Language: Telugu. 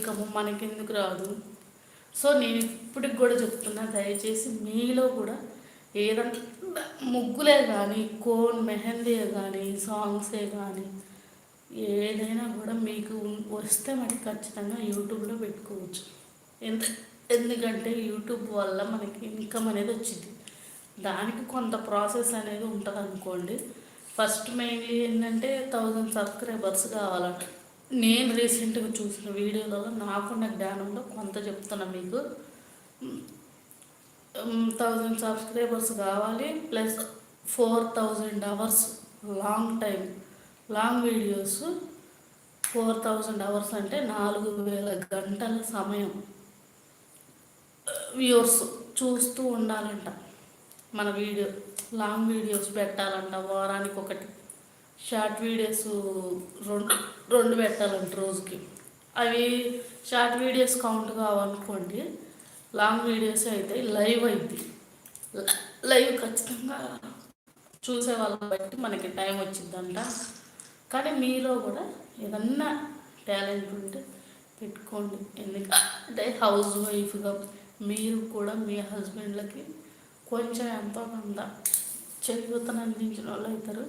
ఇన్కమ్ మనకెందుకు రాదు? సో నేను ఇప్పటికి కూడా చెప్తున్నా, దయచేసి మీలో కూడా ఏదన్నా ముగ్గులే కానీ, కోన్ మెహందీ కానీ, సాంగ్సే కానీ, ఏదైనా కూడా మీకు వస్తే మనకి ఖచ్చితంగా యూట్యూబ్లో పెట్టుకోవచ్చు. ఎందుకంటే యూట్యూబ్ వల్ల మనకి ఇన్కమ్ అనేది వచ్చింది. దానికి కొంత ప్రాసెస్ అనేది ఉంటుంది అనుకోండి. ఫస్ట్ మెయిన్లీ ఏంటంటే 1000 సబ్స్క్రైబర్స్ కావాలంట. నేను రీసెంట్గా చూసిన వీడియోలలో నాకున్న జ్ఞానంలో కొంత చెప్తున్నా మీకు. 1000 సబ్స్క్రైబర్స్ కావాలి, plus 4000 hours long videos. 4000 hours అంటే 4000 గంటల సమయం వ్యూవర్స్ చూస్తూ ఉండాలంట. మన లాంగ్ వీడియోస్ పెట్టాలంట, వారానికి ఒకటి. షార్ట్ వీడియోస్ రెండు పెట్టాలంట రోజుకి. అవి షార్ట్ వీడియోస్ కౌంట్ కావాలనుకోండి, లాంగ్ వీడియోస్ అయితే లైవ్ ఖచ్చితంగా చూసే వాళ్ళని బట్టి మనకి టైం వచ్చిందంట. కానీ మీలో కూడా ఏదన్నా టాలెంట్ ఉంటే పెట్టుకోండి. ఎందుకంటే హౌస్ వైఫ్గా మీరు కూడా మీ హస్బెండ్లకి కొంచెం ఎంతో కొంత చేయూతను అందించిన వాళ్ళు అవుతారు.